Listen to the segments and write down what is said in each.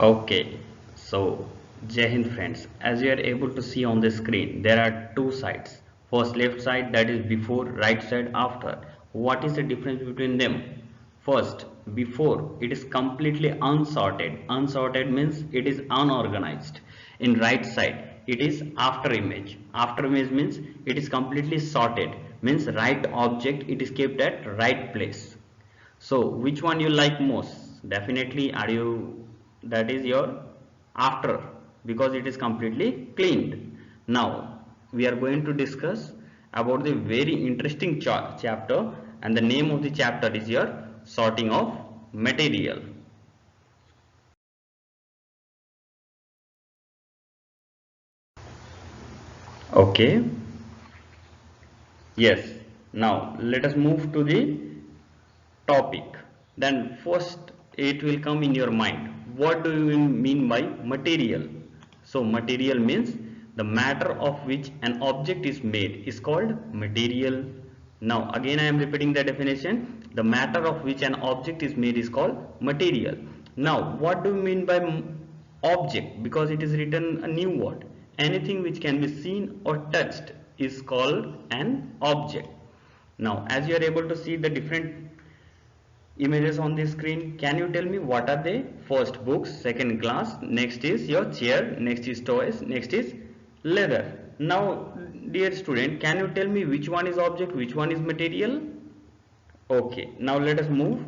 Okay, so Jai Hind friends, as you are able to see on the screen, there are two sides. First left side, that is before, right side after. What is the difference between them? First, before, it is completely unsorted. Unsorted means it is unorganized. In right side, it is after image. After image means it is completely sorted. Means right object, it is kept at right place. So which one you like most? Definitely are you, that is your after, because it is completely cleaned. Now we are going to discuss about the very interesting chapter, and the name of the chapter is your sorting of material. Okay, yes. Now let us move to the topic. Then first it will come in your mind, what do you mean by material? So material means the matter of which an object is made is called material. Now again I am repeating the definition, the matter of which an object is made is called material. Now what do you mean by object? Because it is written a new word, anything which can be seen or touched is called an object. Now as you are able to see the different images on the screen, can you tell me what are they? First books, second glass, next is your chair, next is toys, next is leather. Now dear student, can you tell me which one is object, which one is material? Okay, now let us move.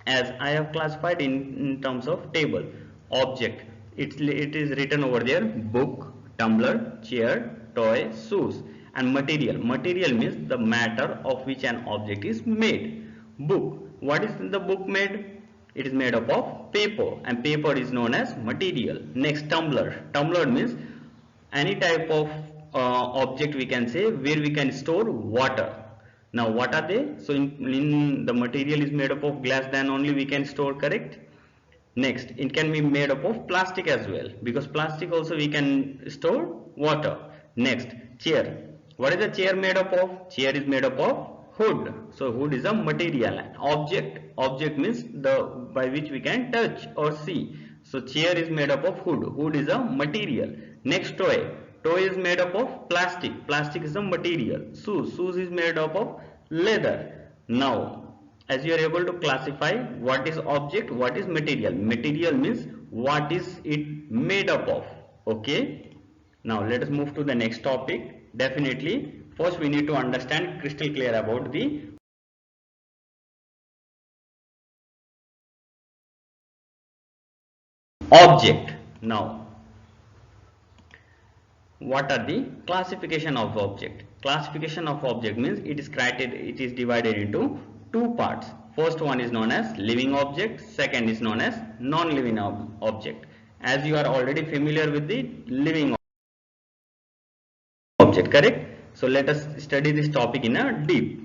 As I have classified in terms of table, object, it is written over there, book, tumbler, chair, toy, shoes. And material means the matter of which an object is made. Book, what is the book made? It is made up of paper, and paper is known as material. Next, tumbler means any type of object we can say where we can store water. Now what are they? So in the material is made up of glass, then only we can store, correct? Next, it can be made up of plastic as well, because plastic also we can store water. Next, chair, what is the chair made up of? Chair is made up of hood. So hood is a material. Object means the by which we can touch or see. So chair is made up of hood is a material. Next, toy is made up of plastic is a material. Shoes is made up of leather. Now as you are able to classify what is object, what is material means what is it made up of. Okay, now let us move to the next topic. Definitely first we need to understand crystal clear about the object. Now what are the classification of object? Classification of object means it is divided into two parts. First one is known as living object, second is known as non-living object. As you are already familiar with the living object, correct? So let us study this topic in a deep.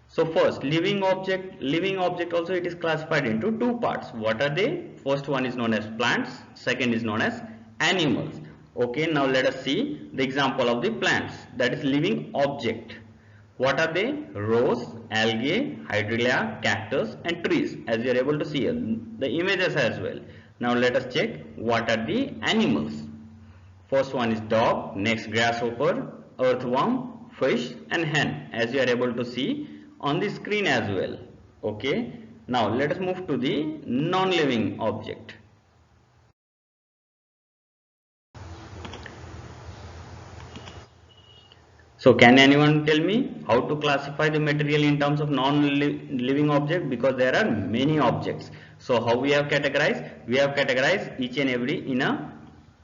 So first, living object also it is classified into two parts. What are they? First one is known as plants, second is known as animals. Okay, now let us see the example of the plants, that is living object. What are they? Rose, algae, hydrilla, cactus and trees, as you are able to see the images as well. Now let us check what are the animals. First one is dog, next grasshopper, earthworm, fish and hen, as you are able to see on the screen as well. Okay, now let us move to the non-living object. So can anyone tell me how to classify the material in terms of non-living object? Because there are many objects. So how we have categorized? We have categorized each and every in a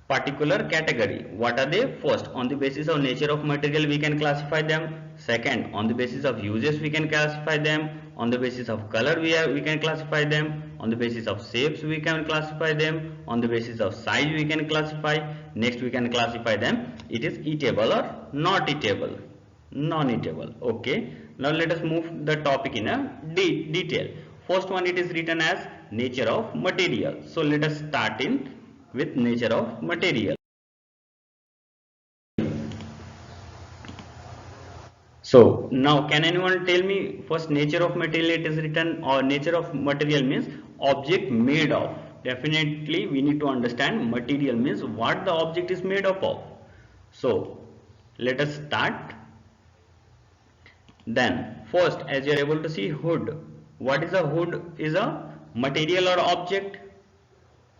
particular category. What are they? First, on the basis of nature of material we can classify them. Second, on the basis of uses we can classify them. On the basis of color we can classify them. On the basis of shapes we can classify them. On the basis of size we can classify. Next we can classify them, it is eatable or not eatable, non-eatable. Okay, now let us move the topic in a detail. First one, it is written as nature of material. So let us start in with nature of material. So now can anyone tell me first nature of material? It is written, or nature of material means object made of. definitely we need to understand material means what the object is made up of. So let us start. Then first, as you are able to see, hood. What is a hood? Is a material or object?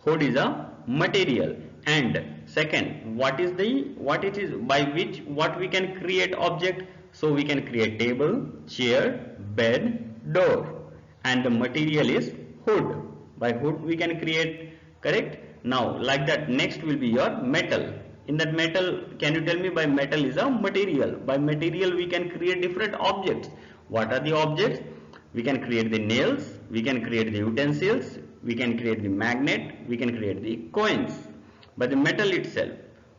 Hood is a material. And second, what it is by which what we can create object? So we can create table, chair, bed, door, and the material is hood. By hood we can create, correct? Now like that, next will be your metal. In that metal, can you tell me, by metal is a material. By material we can create different objects. What are the objects? We can create the nails, we can create the utensils, we can create the magnet, we can create the coins by the metal itself.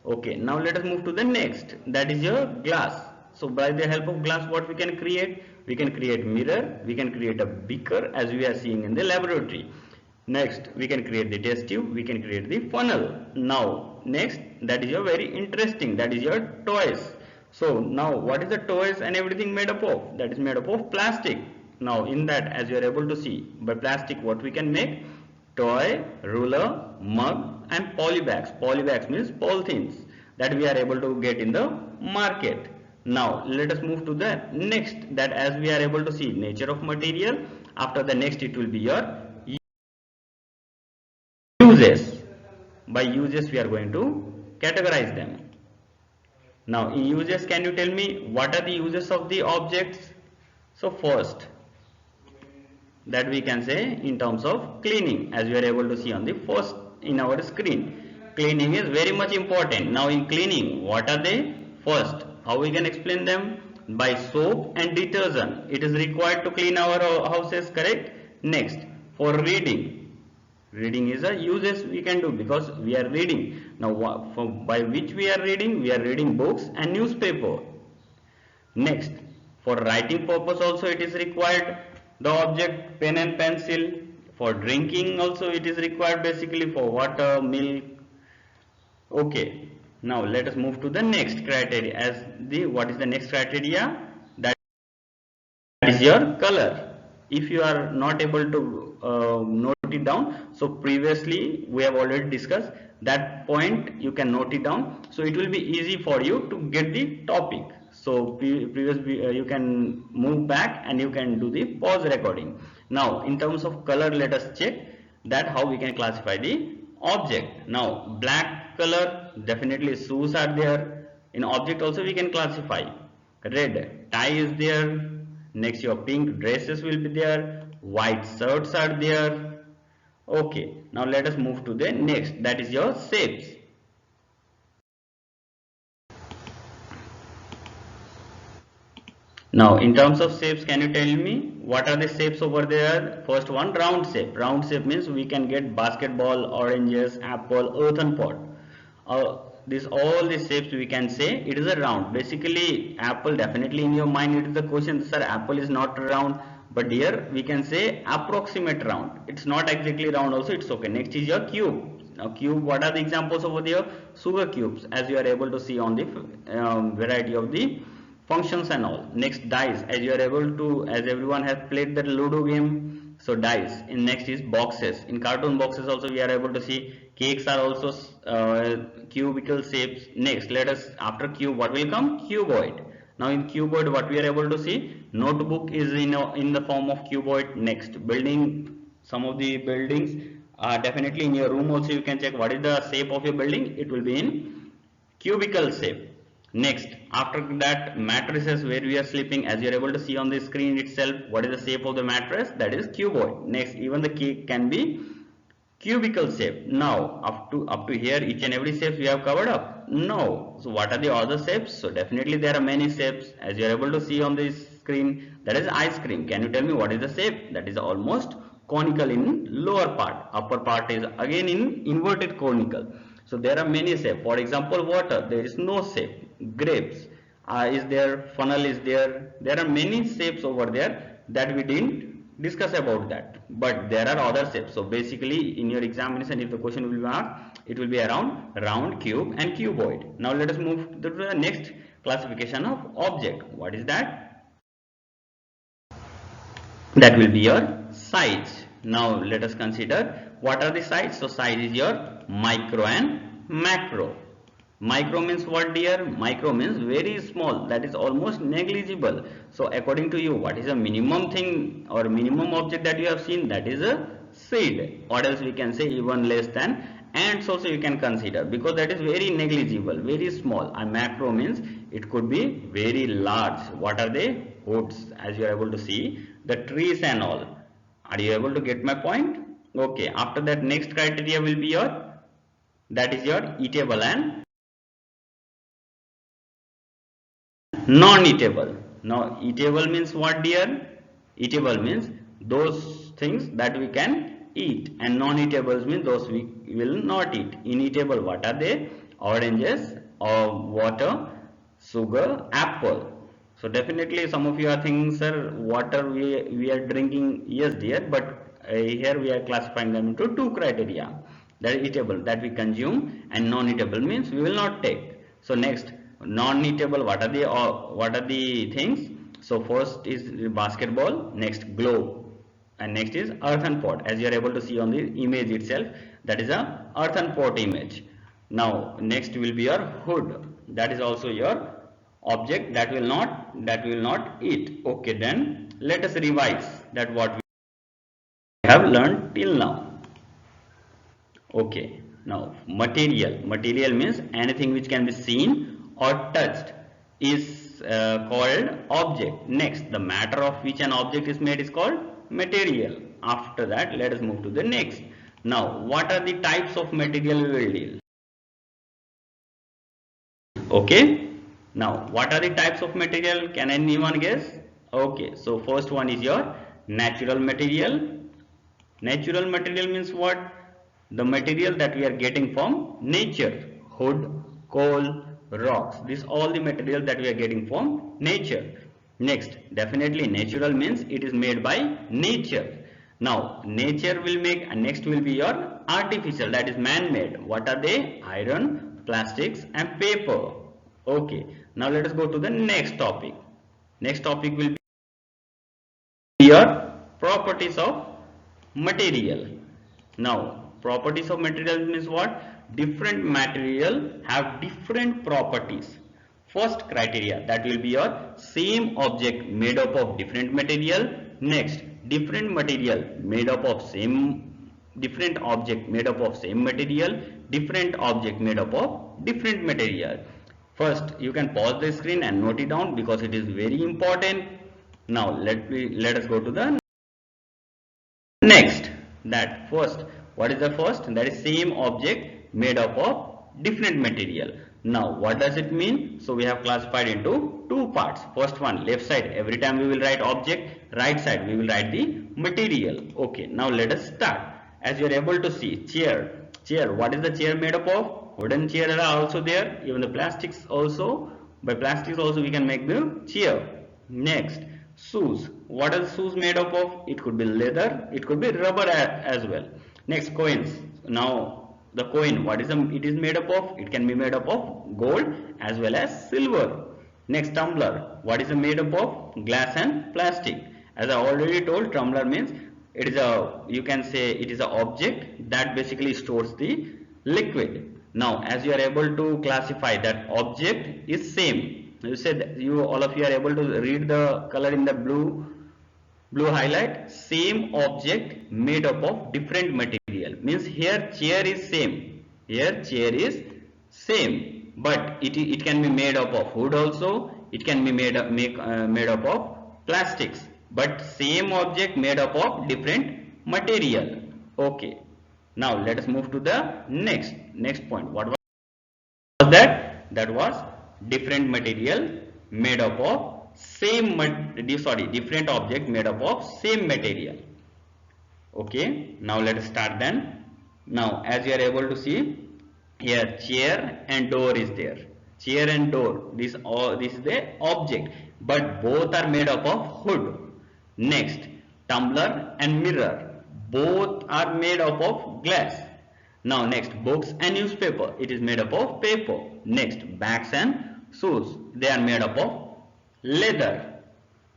Okay, now let us move to the next, that is your glass. So by the help of glass, what we can create? We can create mirror, we can create a beaker as we are seeing in the laboratory. Next, we can create the test tube, we can create the funnel. Now next, that is your very interesting, that is your toys. So now what is the toys and everything made up of? That is made up of plastic. Now in that, as you are able to see, by plastic what we can make? Toy, ruler, mug and polybags. Polybags means polythenes that we are able to get in the market. Now let us move to the next, that as we are able to see nature of material. After the next, it will be your uses. By uses we are going to categorize them. Now in uses, can you tell me what are the uses of the objects? So first, that we can say in terms of cleaning, as we are able to see on the first in our screen. Cleaning is very much important. Now in cleaning, what are they? First, how we can explain them? By soap and detergent. It is required to clean our houses, correct? Next, for reading. Reading is a uses we can do because we are reading. Now by which we are reading? We are reading books and newspaper. Next, for writing purpose also it is required the object pen and pencil. For drinking also it is required, basically for water, milk. Okay, now let us move to the next criteria. As the what is the next criteria? That is your color. If you are not able to note it down, so previously we have already discussed that point, you can note it down, so it will be easy for you to get the topic. So you can move back and you can do the pause recording. Now in terms of color, let us check that how we can classify the object. Now black color, definitely shoes are there. In object also we can classify. Red tie is there. Next your pink dresses will be there. White shirts are there. Okay, now let us move to the next, that is your shapes. Now in terms of shapes, can you tell me what are the shapes over there? First one, round shape. Round shape means we can get basketball, oranges, apple, earthen pot. All these shapes we can say it is a round. Basically apple, definitely in your mind it is the question, sir, apple is not round, but here we can say approximate round. It's not exactly round also, it's okay. Next is your cube. Now cube, what are the examples over there? Sugar cubes, as you are able to see on the variety of the functions and all. Next, dice, as you are able to, as everyone has played the Ludo game, so dice. In next is boxes. In cartoon boxes also we are able to see cakes are also cubical shapes. Next, let us, after cube what will come? Cuboid. Now in cuboid what we are able to see? Notebook is in the form of cuboid. Next, building, some of the buildings definitely in your room also you can check what is the shape of your building. It will be in cubical shape. Next, after that, mattresses where we are sleeping, as you are able to see on the screen itself, what is the shape of the mattress? That is cuboid. Next, even the cake can be cubical shape. Now up to here, each and every shape we have covered up? No. So what are the other shapes? So definitely there are many shapes, as you are able to see on this screen. That is ice cream. Can you tell me what is the shape? That is almost conical in lower part. Upper part is again in inverted conical. So there are many shapes. For example, water, there is no shape. Grapes is there, funnel is there. There are many shapes over there that we didn't discuss about that, but there are other shapes. So basically in your examination, if the question will be asked, it will be around round, cube and cuboid. Now let us move to the next classification of object. What is that? That will be your size. Now let us consider what are the size? So size is your micro and macro. Micro means what, dear? Micro means very small, that is almost negligible. So according to you, what is a minimum thing or minimum object that you have seen? That is a seed, or else we can say even less than. Ants also you can consider, because that is very negligible, very small. And macro means it could be very large. What are they? Woods, as you are able to see, the trees and all. Are you able to get my point? Okay, after that, next criteria will be your, that is your eatable and non-eatable. Now eatable means what, dear? Eatable means those things that we can eat, and non-eatables means those we will not eat. Ineatable, what are they? Oranges, or water, sugar, apple. So definitely some of you are thinking, sir, water we are drinking. Yes, dear, but here we are classifying them into two criteria. That is eatable, that we consume, and non-eatable means we will not take. So next, non-eatable, what are the things? So first is basketball, next globe, and next is earthen pot, as you are able to see on the image itself. That is a earthen pot image. Now next will be your hood, that is also your object that will not eat. Okay, then let us revise that what we have learned till now. Okay, now material means anything which can be seen or touched is called object. Next, the matter of which an object is made is called material. After that, let us move to the next. Now, what are the types of material we will deal? Okay, now what are the types of material? Can anyone guess? Okay, so first one is your natural material. Natural material means what? The material that we are getting from nature. Wood, coal, rocks. These all the material that we are getting from nature. Next, definitely natural means it is made by nature. Now, nature will make, and next will be your artificial, that is man-made. What are they? Iron, plastics, and paper. Okay, now let us go to the next topic. Next topic will be your properties of material. Now, properties of material means what? Different material have different properties. First criteria, that will be your same object made up of different material. Next, different material made up of different object made up of same material, different object made up of different material. First, you can pause the screen and note it down because it is very important. Now let us go to the next. That first, what is the first? That is same object made up of different material. Now what does it mean? So we have classified into two parts. First one, left side, every time we will write object, right side we will write the material. Okay, now let us start. As you are able to see, chair. What is the chair made up of? Wooden chair are also there, even the plastics also. By plastics also we can make the chair. Next, shoes. What are shoes made up of? It could be leather, it could be rubber as well. Next, coins. Now the coin, what is it is made up of? It can be made up of gold as well as silver. Next, tumbler. What is it made up of? Glass and plastic. As I already told, tumbler means it is you can say it is an object that basically stores the liquid. Now as you are able to classify that object is same, you said all of you are able to read the color in the blue highlight. Same object made up of different material means here chair is same, but it can be made up of wood also, it can be made up of plastics, but same object made up of different material. Okay, now let us move to the next point. What was that? That was different material made up of different object made up of same material. Okay, now let us start then. Now as you are able to see here, chair and door is there. Chair and door, this is the object, but both are made up of wood. Next, tumbler and mirror, both are made up of glass. Now next, books and newspaper, it is made up of paper. Next, bags and shoes, they are made up of leather.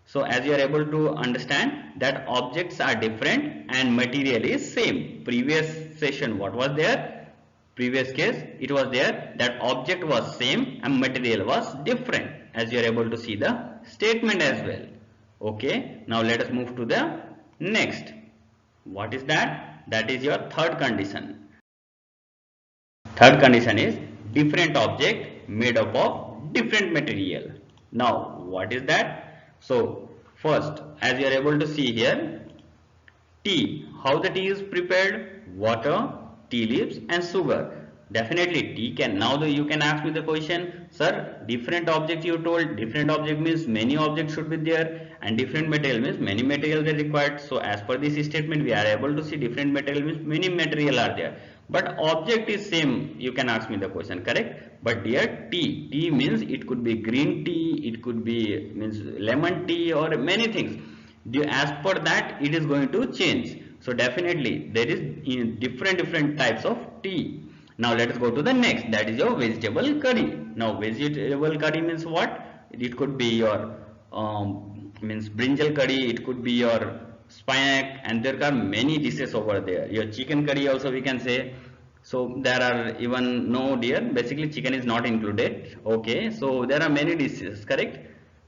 So as you are able to understand that objects are different and material is same. Previous session what was there? Previous case it was there that object was same and material was different, as you are able to see the statement as well. Okay, now let us move to the next. What is that? That is your third condition. Third condition is different object made up of different material. Now what is that? So first, as you are able to see here, tea. How the tea is prepared? Water, tea leaves and sugar. Definitely tea can. Now you can ask me the question, sir, different object you told, different object means many objects should be there and different material means many materials are required. So as per this statement we are able to see different material means many material are there. But object is same, you can ask me the question, correct? But dear, tea means it could be green tea, it could be means lemon tea or many things. As per that it is going to change. So definitely there is different types of tea. Now let us go to the next, that is your vegetable curry. Now vegetable curry means what? It could be your means brinjal curry, it could be your spinach, and there are many dishes over there. Your chicken curry also we can say. So there are even no dear, basically chicken is not included. Okay, so there are many dishes, correct?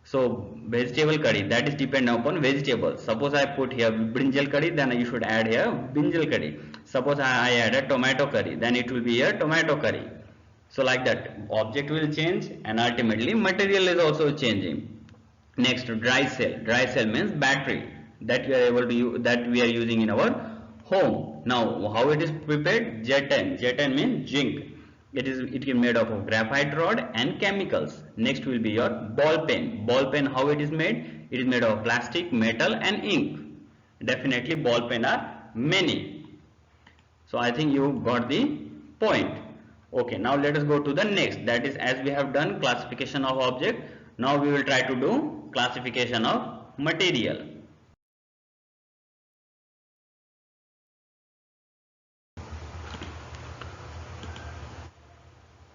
So vegetable curry, that is dependent upon vegetables. Suppose I put here brinjal curry, then you should add here brinjal curry. Suppose I add a tomato curry, then it will be a tomato curry. So like that, object will change and ultimately material is also changing. Next, dry cell. Dry cell means battery that we are able to use, that we are using in our home. Now how it is prepared? Jet-N. Jet-N means zinc. It is made up of graphite rod and chemicals. Next will be your ball pen. Ball pen, how it is made? It is made of plastic, metal and ink. Definitely ball pen are many. So I think you got the point. Okay, now let us go to the next. That is, as we have done classification of object, now we will try to do classification of material.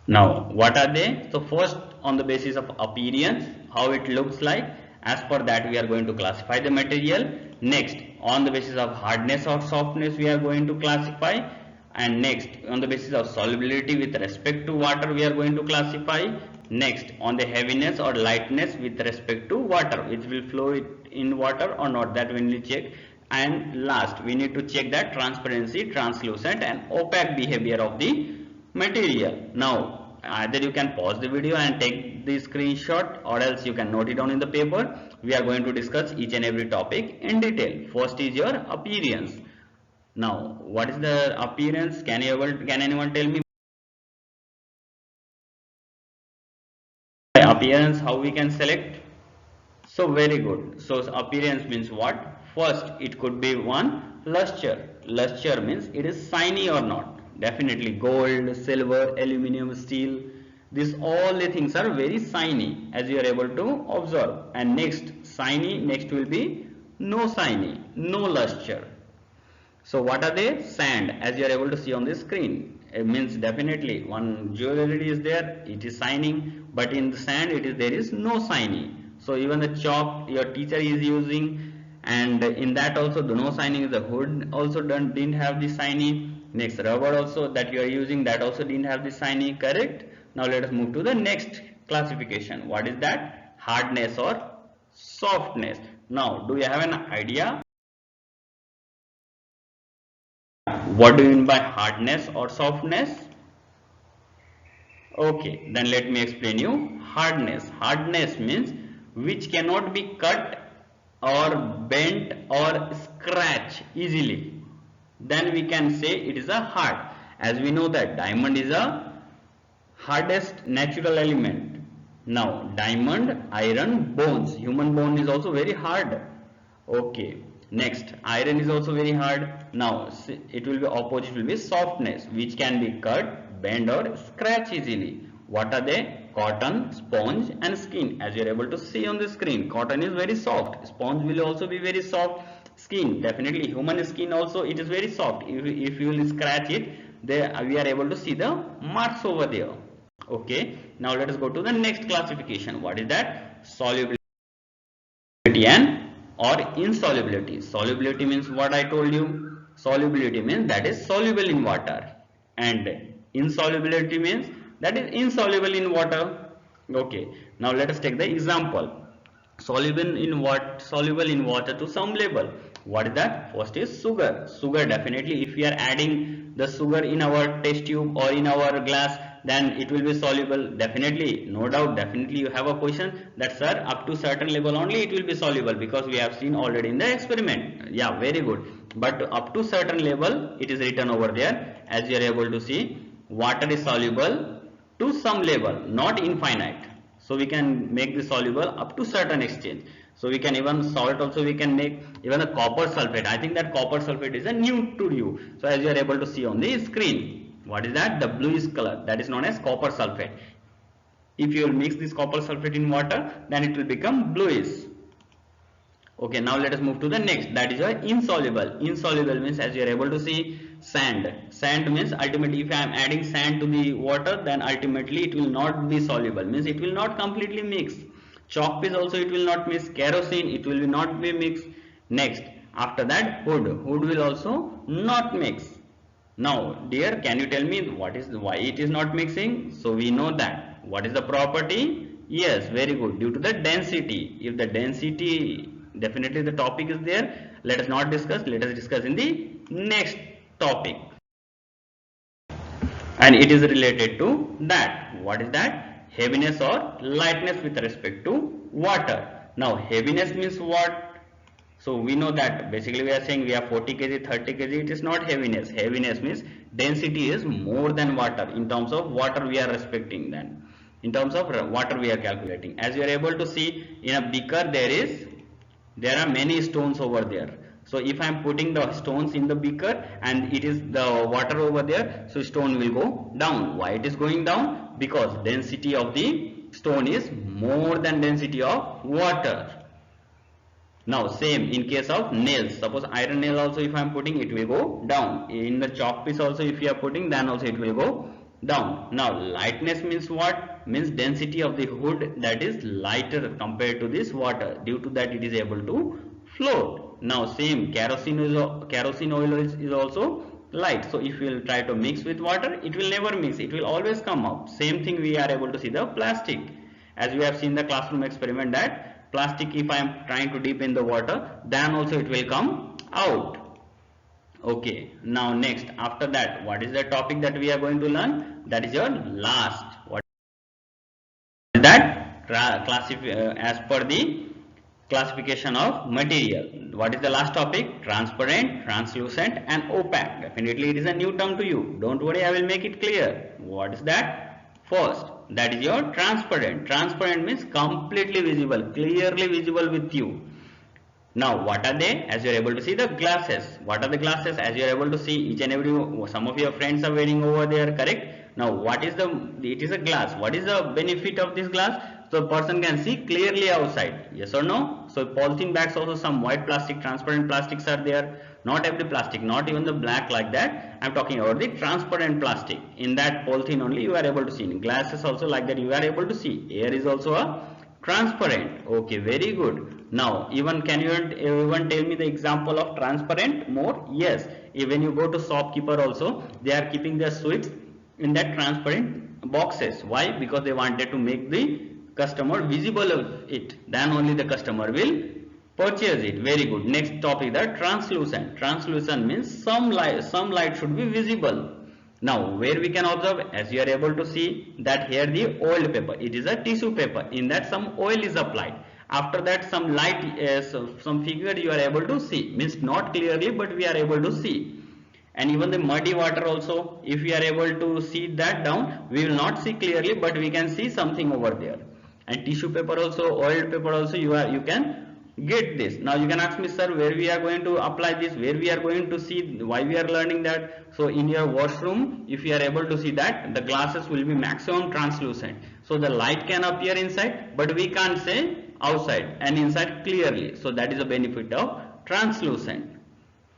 Now what are they? So first, on the basis of appearance, how it looks like, as per that we are going to classify the material. Next, on the basis of hardness or softness we are going to classify, and next on the basis of solubility with respect to water we are going to classify. Next, on the heaviness or lightness with respect to water, which will flow it in water or not, that we need to check. And last, we need to check that transparency, translucent and opaque behavior of the material. Now either you can pause the video and take the screenshot, or else you can note it down in the paper. We are going to discuss each and every topic in detail. First is your appearance. Now what is the appearance? Can anyone tell me appearance how we can select? So very good. So appearance means what? First, it could be one luster. Luster means it is shiny or not. Definitely gold, silver, aluminum, steel. These all the things are very shiny, as you are able to observe. And next, shiny, next will be no shiny, no luster. So what are they? Sand, as you are able to see on the screen. It means definitely one jewelry is there, it is shining, but in the sand there is no shiny. So even the chalk your teacher is using, and in that also the no shining, the hood also didn't have the shiny. Next, rubber also that you are using, that also didn't have the shiny, correct? Now let us move to the next classification. What is that? Hardness or softness. Now do you have an idea? What do you mean by hardness or softness? Okay, then let me explain you. Hardness. Hardness means which cannot be cut or bent or scratch easily. Then we can say it is a hard. As we know that diamond is a hardest natural element. Now diamond, iron, bones. Human bone is also very hard. Okay. Next, iron is also very hard. Now it will be opposite, will be softness, which can be cut, bend or scratch easily. What are they? Cotton, sponge and skin. As you are able to see on the screen, cotton is very soft. Sponge will also be very soft. Skin, definitely human skin also, it is very soft. If you will scratch it, there we are able to see the marks over there. Okay. Now let us go to the next classification. What is that? Solubility solubility and or insolubility. Solubility means what I told you. Solubility means that is soluble in water, and insolubility means that is insoluble in water. Okay, now let us take the example. Soluble in water to some level. What is that? First is sugar. Sugar, definitely if we are adding the sugar in our test tube or in our glass, then it will be soluble. Definitely, no doubt, definitely you have a question that sir, up to certain level only it will be soluble, because we have seen already in the experiment. Yeah, very good. But up to certain level it is written over there, as you are able to see, water is soluble to some level, not infinite. So we can make the soluble up to certain extent. So we can even salt also we can make, even a copper sulfate. I think that copper sulfate is a new to you. So as you are able to see on the screen, what is that? The bluish color, that is known as copper sulfate. If you will mix this copper sulfate in water, then it will become bluish. Okay, now let us move to the next, that is insoluble. Insoluble means, as you are able to see, sand. Sand means ultimately if I am adding sand to the water, then ultimately it will not be soluble, means it will not completely mix. Chalk piece also it will not mix. Kerosene it will not be mixed. Next, after that, wood will also not mix. Now dear, can you tell me why it is not mixing? So we know that. What is the property? Yes, very good. Due to the density. If the density, definitely the topic is there. Let us not discuss. Let us discuss in the next topic. And it is related to that. What is that? Heaviness or lightness with respect to water. Now heaviness means what? So we know that basically we are saying we have 40 kg, 30 kg. It is not heaviness. Heaviness means density is more than water. In terms of water we are respecting then. In terms of water we are calculating. As you are able to see, in a beaker there are many stones over there. So if I am putting the stones in the beaker and it is the water over there, so stone will go down. Why it is going down? Because density of the stone is more than density of water. Now same in case of nails. Suppose iron nail also if I am putting, it will go down. In the chalk piece also if you are putting, then also it will go down. Now lightness means what? Means density of the wood that is lighter compared to this water. Due to that it is able to float. Now same, kerosene oil is also light. So if you will try to mix with water, it will never mix. It will always come out. Same thing we are able to see the plastic. As we have seen the classroom experiment that plastic, if I am trying to dip in the water, then also it will come out. Okay, now next, after that, what is the topic that we are going to learn? That is your last. What is that? As per the classification of material. What is the last topic? Transparent, translucent and opaque. Definitely it is a new term to you. Don't worry, I will make it clear. What is that? First, that is your transparent. Transparent means completely visible, clearly visible with you. Now what are they? As you are able to see, the glasses. What are the glasses? As you are able to see, each and every, some of your friends are wearing over there, correct? Now what is it is a glass. What is the benefit of this glass? So a person can see clearly outside. Yes or no? So polythene bags also, some white plastic, transparent plastics are there. Not every plastic, not even the black like that. I am talking about the transparent plastic. In that polythene only you are able to see. In glasses also like that you are able to see. Air is also a transparent. Okay, very good. Now even can you even tell me the example of transparent more? Yes, when you go to shopkeeper also, they are keeping their sweets in that transparent boxes. Why? Because they wanted to make the customer visible of it, then only the customer will purchase it. Very good. Next topic, the translucent. Translucent means some light should be visible. Now where we can observe, as you are able to see that here the oiled paper, it is a tissue paper, in that some oil is applied. After that some light, some figure you are able to see, means not clearly but we are able to see. And even the muddy water also, if we are able to see that down, we will not see clearly but we can see something over there. And tissue paper also, oiled paper also, you can get this. Now you can ask me, sir, where we are going to apply this, where we are going to see, why we are learning that? So in your washroom, if you are able to see that, the glasses will be maximum translucent, so the light can appear inside but we can't say outside and inside clearly. So that is a benefit of translucent.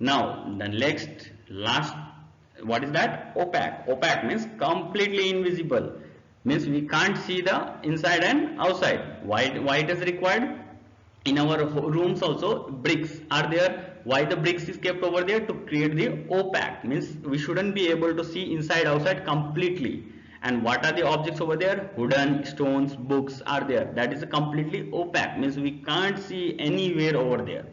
Now the last, what is that? Opaque. Opaque means completely invisible, means we can't see the inside and outside. Why it is required? in our rooms also bricks are there. Why the bricks is kept over there? To create the opaque, means we shouldn't be able to see inside outside completely. And what are the objects over there? Wooden, stones, books are there, that is completely opaque, means we can't see anywhere over there.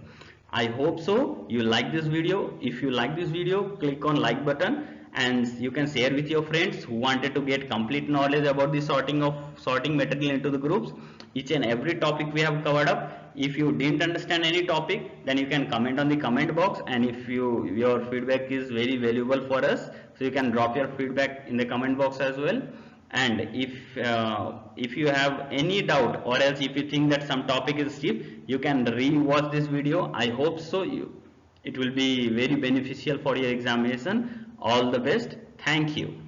I hope so you like this video. If you like this video, click on like button, and you can share with your friends who wanted to get complete knowledge about the sorting material into the groups. Each and every topic we have covered up. If you didn't understand any topic, then you can comment on the comment box, and if your feedback is very valuable for us, so you can drop your feedback in the comment box as well. And if you have any doubt, or else if you think that some topic is cheap, you can re-watch this video. I hope so it will be very beneficial for your examination. All the best. Thank you.